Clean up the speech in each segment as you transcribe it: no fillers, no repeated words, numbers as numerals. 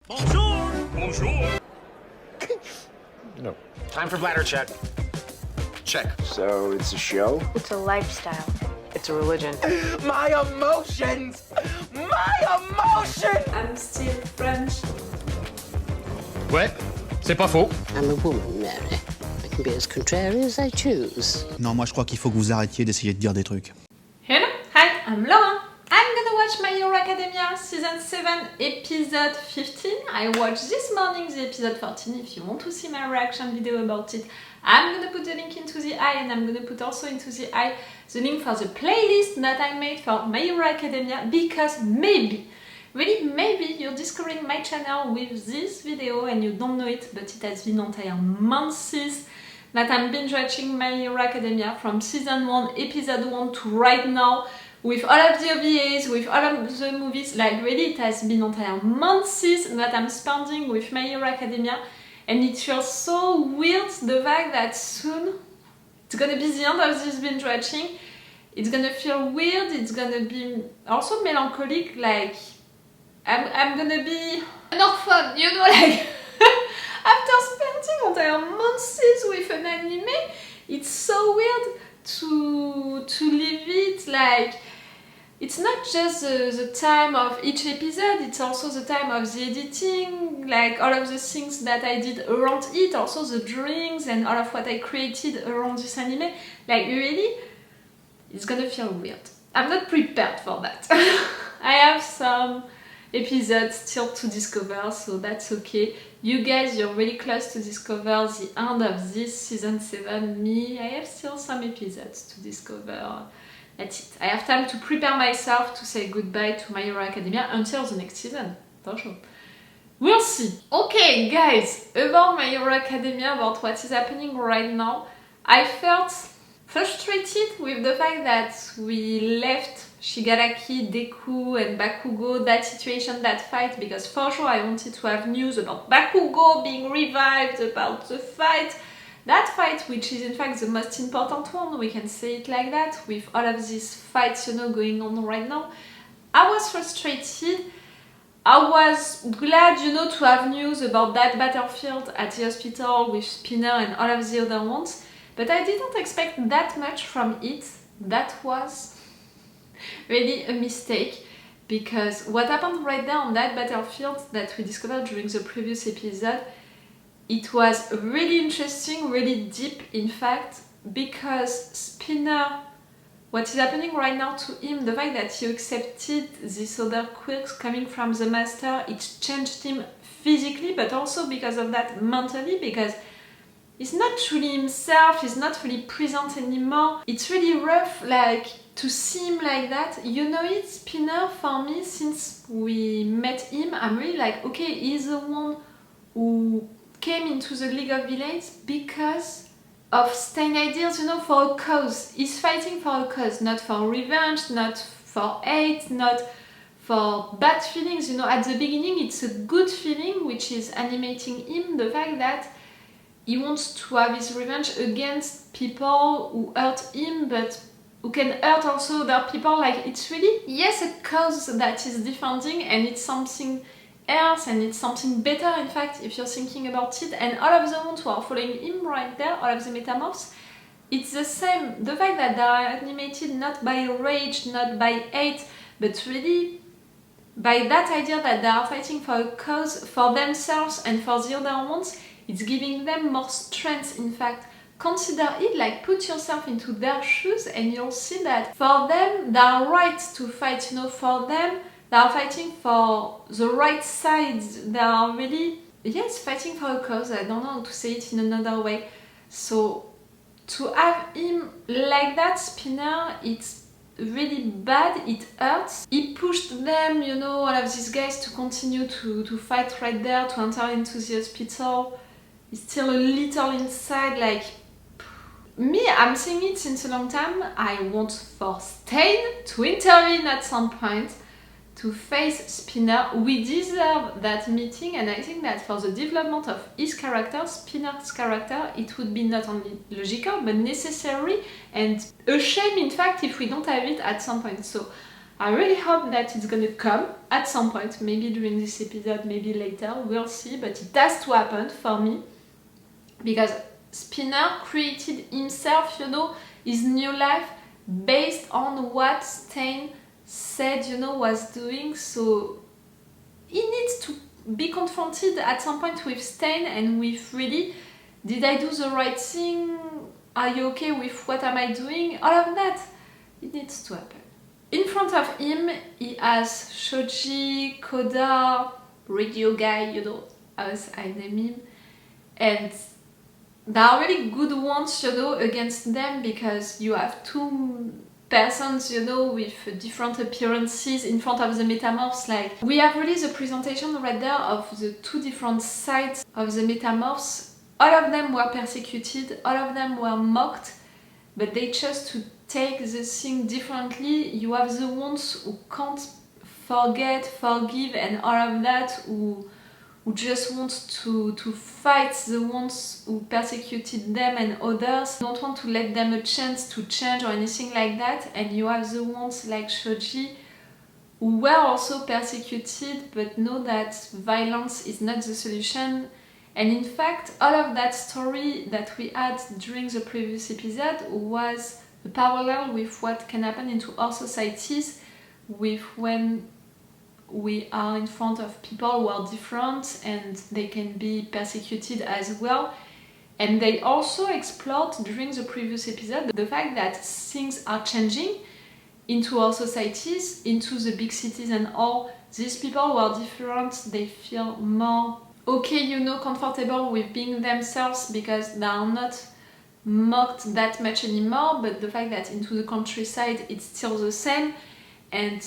Bonjour! Bonjour! No. Time for bladder check. Check. So it's a show? It's a lifestyle. It's a religion. My emotions! My emotions! I'm still French. Ouais, c'est pas faux. I'm a woman, Mary. I can be as contrary as I choose. Non, moi je crois qu'il faut que vous arrêtiez d'essayer de dire des trucs. Hello, hi, I'm Laura. I'm gonna watch My Hero Academia Season 7 Episode 15. I watched this morning the episode 14. If you want to see my reaction video about it, I'm gonna put the link into the eye, and I'm gonna put also into the eye the link for the playlist that I made for My Hero Academia, because maybe, really maybe, you're discovering my channel with this video and you don't know it, but it has been entire months that I'm binge watching My Hero Academia from Season 1, Episode 1 to right now, with all of the OVAs, with all of the movies. Like really, it has been entire months that I'm spending with My Hero Academia, and it feels so weird, the fact that soon it's gonna be the end of this binge watching. It's gonna feel weird, it's gonna be also melancholic, like I'm gonna be an orphan, you know, like after spending entire months with an anime, it's so weird to leave it. Like, it's not just the time of each episode, it's also the time of the editing, like all of the things that I did around it, also the drawings and all of what I created around this anime. Like really, it's gonna feel weird. I'm not prepared for that. I have some episodes still to discover, so that's okay. You guys, you're really close to discover the end of this season 7. Me, I have still some episodes to discover. That's it. I have time to prepare myself to say goodbye to My Hero Academia until the next season, for sure. We'll see. Okay, guys, about My Hero Academia, about what is happening right now, I felt frustrated with the fact that we left Shigaraki, Deku and Bakugo, that situation, that fight, because for sure I wanted to have news about Bakugo being revived, about the fight. That fight, which is in fact the most important one, we can say it like that, with all of these fights, you know, going on right now. I was frustrated. I was glad, you know, to have news about that battlefield at the hospital with Spinner and all of the other ones. But I didn't expect that much from it. That was really a mistake, because what happened right there on that battlefield that we discovered during the previous episode, it was really interesting, really deep in fact, because Spinner, what is happening right now to him, the fact that he accepted these other quirks coming from the master, it changed him physically, but also because of that mentally, because he's not truly himself, he's not fully present anymore. It's really rough, like, to see him like that. You know it, Spinner, for me, since we met him, I'm really like, okay, he's the one who came into the League of Villains because of staying ideals, you know, for a cause. He's fighting for a cause, not for revenge, not for hate, not for bad feelings, you know. At the beginning, it's a good feeling, which is animating him, the fact that he wants to have his revenge against people who hurt him, but who can hurt also other people. Like, it's really, yes, a cause that is defending, and it's something else, and it's something better, in fact, if you're thinking about it. And all of the ones who are following him right there, all of the metamorphs, it's the same. The fact that they are animated not by rage, not by hate, but really by that idea that they are fighting for a cause, for themselves and for the other ones, it's giving them more strength, in fact. Consider it, like, put yourself into their shoes and you'll see that for them, they are right to fight, you know, for them, they are fighting for the right sides. They are really, yes, fighting for a cause. I don't know how to say it in another way. So, to have him like that, Spinner, it's really bad, it hurts. He pushed them, you know, all of these guys to continue to fight right there, to enter into the hospital. He's still a little inside, like, me, I'm saying it since a long time, I want for Stain to intervene at some point, to face Spinner. We deserve that meeting, and I think that for the development of his character, Spinner's character, it would be not only logical, but necessary, and a shame, in fact, if we don't have it at some point. So, I really hope that it's gonna come at some point, maybe during this episode, maybe later, we'll see, but it has to happen for me. Because Spinner created himself, you know, his new life based on what Stain said, you know, was doing, so he needs to be confronted at some point with Stain and with really, did I do the right thing? Are you okay with what am I doing? All of that, it needs to happen. In front of him, he has Shoji, Koda, radio guy, you know, as I name him. And there are really good ones, you know, against them because you have two persons, you know, with different appearances in front of the metamorphs. Like, we have really the presentation right there of the two different sides of the metamorphs. All of them were persecuted, all of them were mocked, but they chose to take the thing differently. You have the ones who can't forget, forgive and all of that, who just want to fight the ones who persecuted them and others, don't want to let them a chance to change or anything like that. And you have the ones like Shoji who were also persecuted but know that violence is not the solution. And in fact, all of that story that we had during the previous episode was a parallel with what can happen into our societies with when we are in front of people who are different and they can be persecuted as well. And they also explored during the previous episode the fact that things are changing into our societies, into the big cities and all. These people who are different, they feel more okay, you know, comfortable with being themselves because they are not mocked that much anymore, but the fact that into the countryside it's still the same, and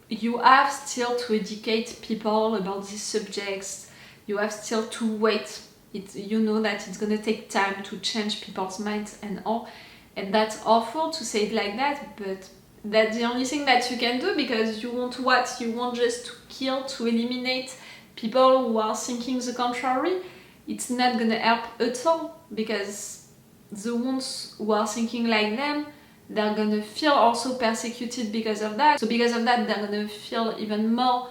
you have still to educate people about these subjects, you have still to wait. You know that it's gonna take time to change people's minds and all, and that's awful to say it like that, but that's the only thing that you can do because you want what? You want just to kill, to eliminate people who are thinking the contrary. It's not gonna help at all because the ones who are thinking like them, they're gonna feel also persecuted because of that. So because of that, they're gonna feel even more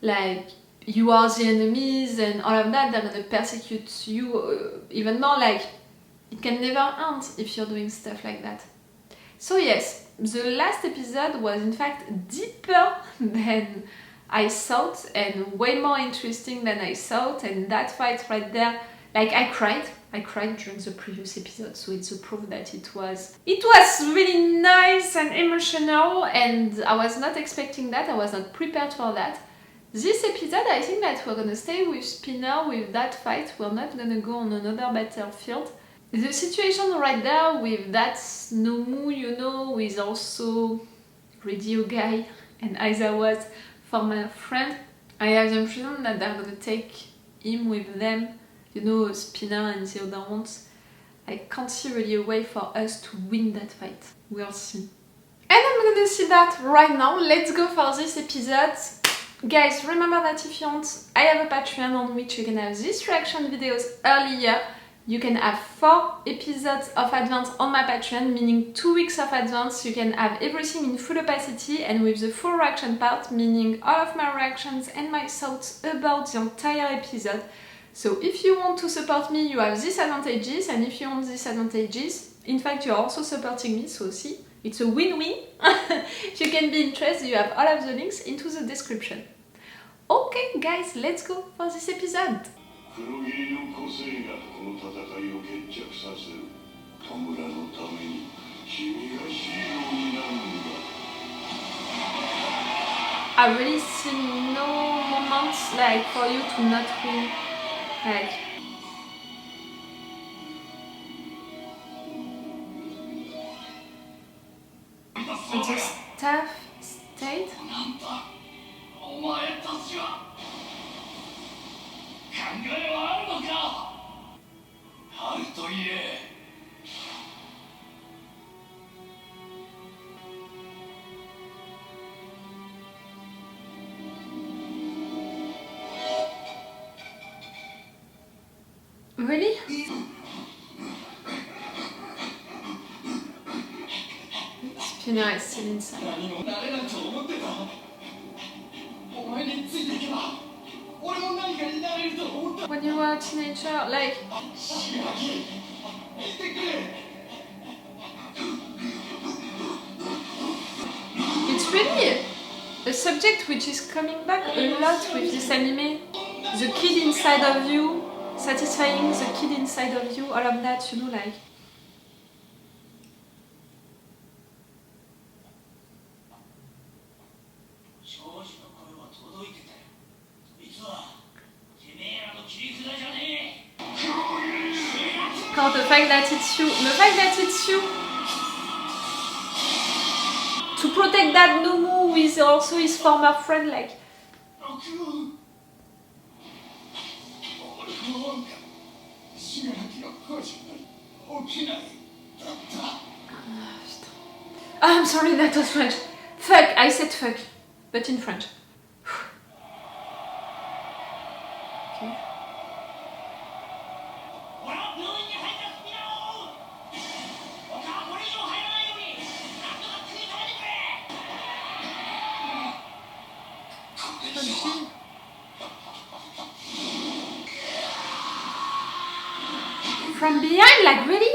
like you are the enemies and all of that. They're gonna persecute you even more. Like, it can never end if you're doing stuff like that. So yes, the last episode was in fact deeper than I thought and way more interesting than I thought, and that fight right there, like I cried during the previous episode, so it's a proof that it was really nice and emotional, and I was not expecting that, I was not prepared for that. This episode, I think that we're gonna stay with Spinner with that fight, we're not gonna go on another battlefield. The situation right there with that Nomu, you know, with also radio guy and Aizawa's former friend, I have the impression that they're gonna take him with them, you know, Spinner and the other ones. I can't see really a way for us to win that fight. We'll see. And I'm gonna see that right now. Let's go for this episode. Guys, remember that if you want, I have a Patreon on which you can have these reaction videos earlier. You can have 4 episodes of advance on my Patreon, meaning 2 weeks of advance. You can have everything in full opacity and with the full reaction part, meaning all of my reactions and my thoughts about the entire episode. So if you want to support me, you have these advantages, and if you want these advantages, in fact you're also supporting me, so see, it's a win-win. If you can be interested, you have all of the links into the description. Okay guys, let's go for this episode. I really see no moments like for you to not win. Like, the staff stayed. Really? Junior is still inside. When you were a teenager, like... It's really a subject which is coming back a lot with this anime. The kid inside of you, satisfying the kid inside of you, all of that, you know, like... Quand the fact that it's you, to protect that Nomu, who is also his former friend, like... I'm sorry, that was French. Fuck, I said fuck, but in French. Okay. From behind, like really?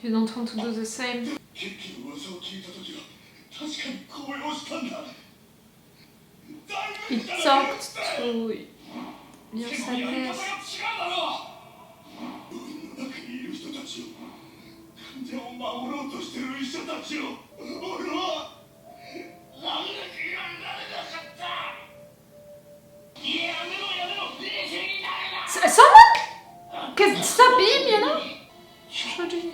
You don't want to do the same. It talked to your sadness. Someone can stop him, you know? Shoji.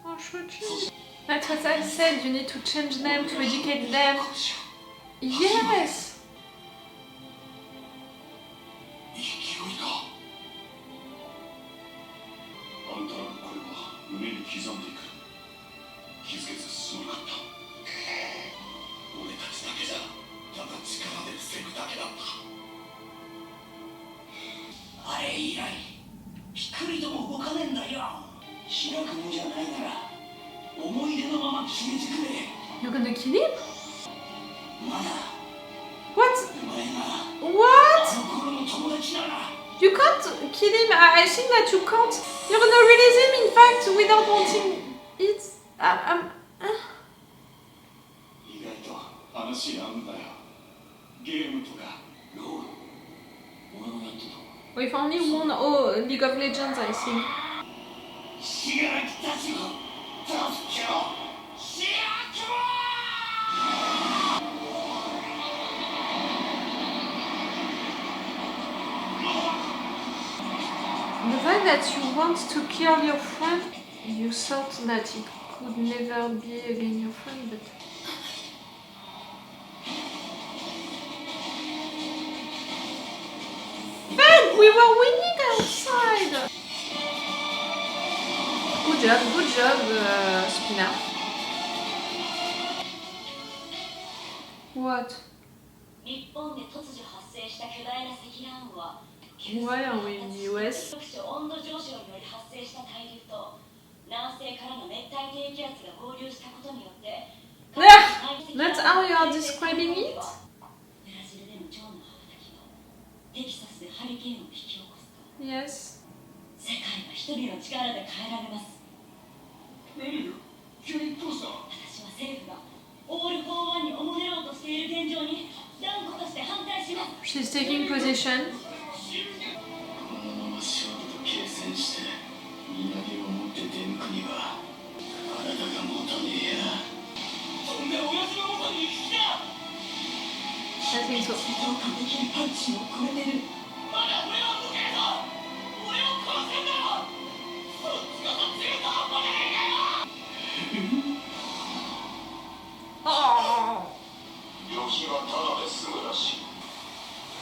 Oh, Shoji. That's what I said, you need to change them, to educate them. Yes! You're gonna kill him? What? What? You can't kill him. I think that you can't. You're gonna release him, in fact, without wanting it. We've only won League of Legends, I think. The fact that you want to kill your friend, you thought that it could never be again your friend, but... Ben, we were winning outside! Good job, Spina. What? Why are we in the US? That's how you are describing it? Yes. She's taking position. I think So oh.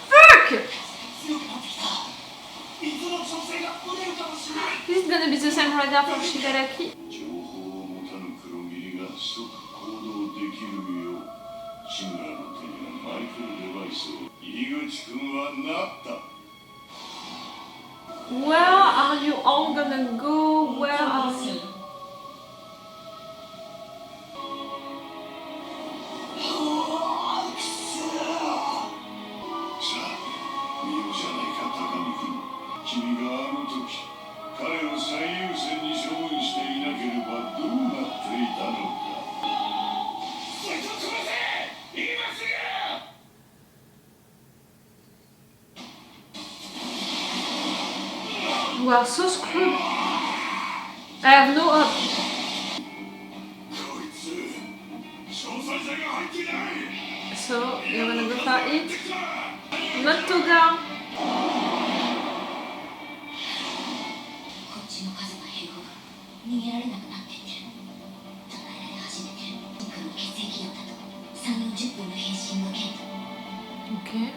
Fuck! This is gonna be the same radar for Shigaraki. Where are you all gonna go? Where are you? We are so screwed. I have no hope. So, you're gonna go for it? Not Toga. Okay.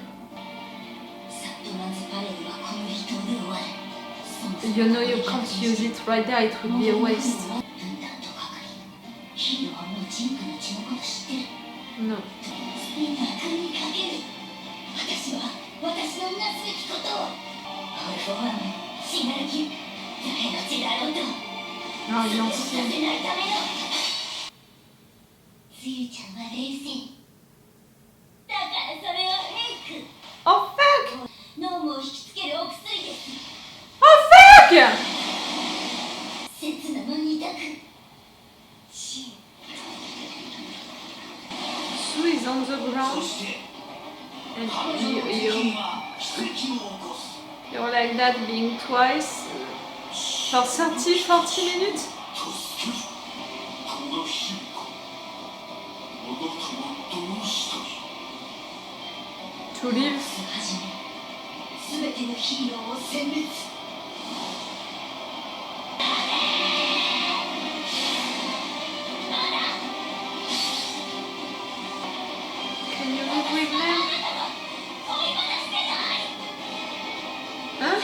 You know you can't use it right there, it would be a waste. No. Ah, bien sûr. Oh fuck! Oh fuck! Sue is on the ground and you're like that being twice for 30-40 minutes? To live. Can you live with them? Huh?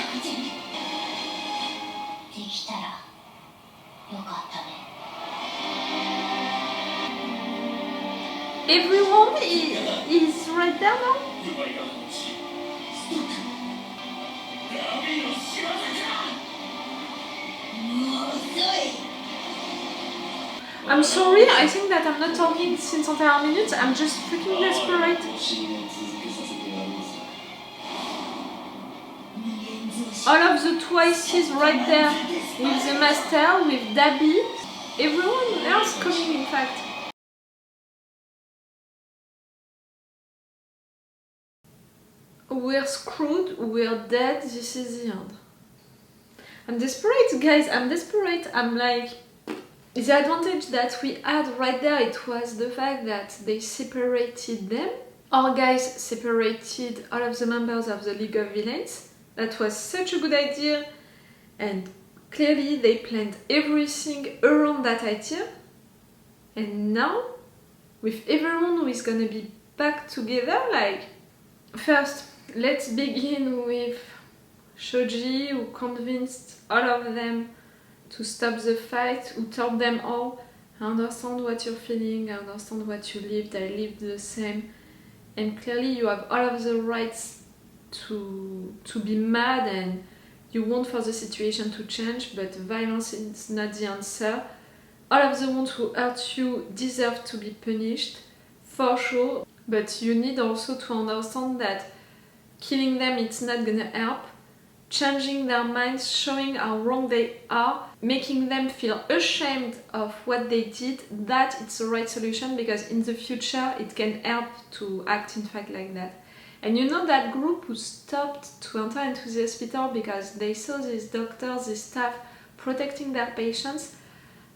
Everyone is right there now? I'm sorry, I think that I'm not talking since entire minutes, I'm just freaking desperate. All of the twices right there with the master, with Dabi, everyone else coming in fact. We're screwed, we're dead, this is the end. I'm desperate, guys, I'm desperate. I'm like, the advantage that we had right there, it was the fact that they separated them. Our guys separated all of the members of the League of Villains. That was such a good idea, and clearly they planned everything around that idea. And now, with everyone who is gonna be back together, like, first, let's begin with Shoji, who convinced all of them to stop the fight, who told them all, I understand what you're feeling, I understand what you lived, I lived the same. And clearly you have all of the rights to be mad and you want for the situation to change, but violence is not the answer. All of the ones who hurt you deserve to be punished, for sure. But you need also to understand that killing them, it's not gonna help. Changing their minds, showing how wrong they are, making them feel ashamed of what they did, that it's the right solution, because in the future it can help to act in fact like that. And you know that group who stopped to enter into the hospital because they saw these doctors, this staff protecting their patients,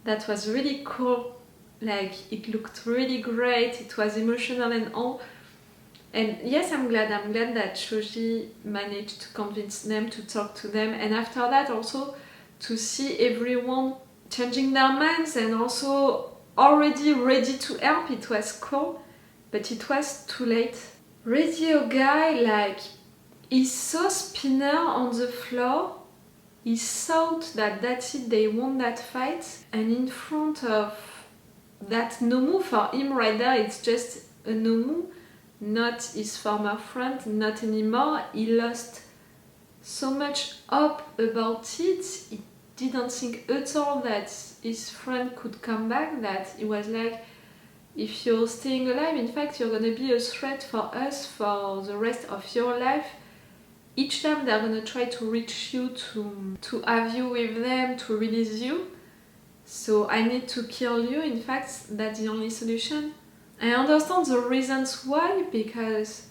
that was really cool. Like, it looked really great, it was emotional and all. And yes, I'm glad that Shoji managed to convince them to talk to them, and after that also to see everyone changing their minds and also already ready to help. It was cool, but it was too late. Radio guy, like, he saw Spinner on the floor, he thought that that's it, they won that fight, and in front of that Nomu, for him right there, it's just a Nomu, not his former friend, not anymore. He lost so much hope about it. He didn't think at all that his friend could come back, that he was like, if you're staying alive, in fact, you're gonna be a threat for us for the rest of your life. Each time they're gonna try to reach you, to have you with them, to release you. So I need to kill you. In fact, that's the only solution. I understand the reasons why, because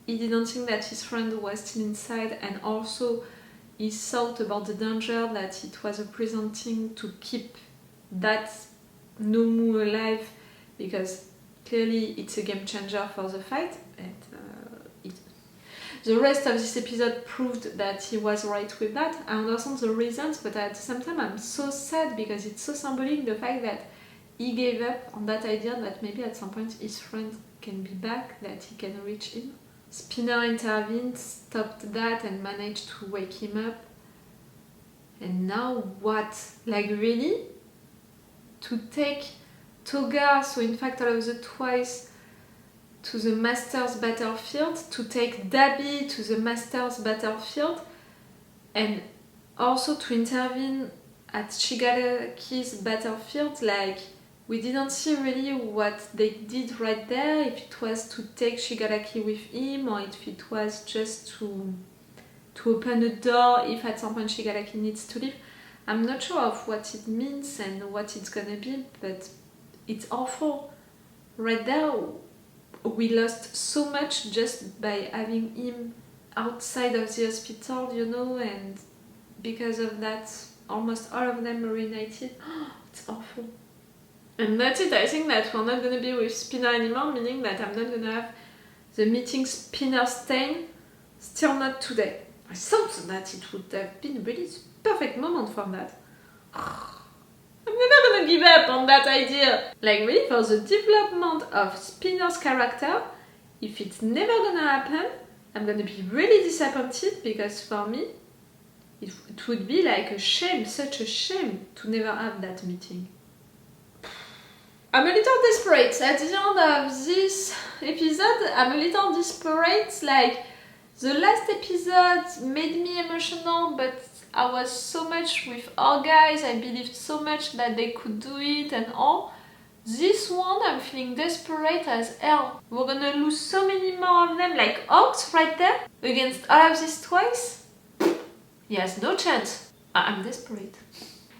he didn't think that his friend was still inside, and also he thought about the danger that it was representing to keep that Nomu alive, because clearly it's a game changer for the fight. And the rest of this episode proved that he was right with that. I understand the reasons, but at the same time I'm so sad because it's so symbolic, the fact that he gave up on that idea that maybe at some point his friend can be back, that he can reach him. Spinner intervened, stopped that, and managed to wake him up. And now what? Like, really? To take Toga, so in fact all of the twice, to the Master's battlefield, to take Dabi to the Master's battlefield, and also to intervene at Shigaraki's battlefield. Like, we didn't see really what they did right there, if it was to take Shigaraki with him, or if it was just to open a door if at some point Shigaraki needs to leave. I'm not sure of what it means and what it's gonna be, but it's awful. Right there, we lost so much just by having him outside of the hospital, you know, and because of that, almost all of them are reunited. It's awful. And that's it. I think that we're not gonna be with Spinner anymore, meaning that I'm not gonna have the meeting Spinner Stain, still not today. I thought that it would have been really the perfect moment for that. I'm never gonna give up on that idea. Like, really, for the development of Spinner's character, if it's never gonna happen, I'm gonna be really disappointed, because for me, it would be like a shame, such a shame to never have that meeting. I'm a little desperate. At the end of this episode, I'm a little desperate. Like, the last episode made me emotional, but I was so much with our guys, I believed so much that they could do it and all. This one, I'm feeling desperate as hell. We're gonna lose so many more of them, like orcs right there, against all of this twice. He has no chance. I'm desperate.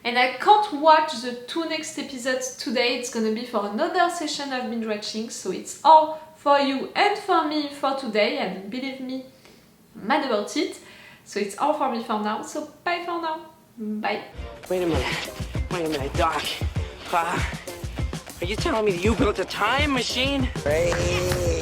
And I can't watch the 2 next episodes today. It's gonna be for another session of binge watching, so it's all for you and for me for today, and believe me, I'm mad about it. So it's all for me for now, so bye for now. Bye. Wait a minute, Doc. Are you telling me you built a time machine? Hey.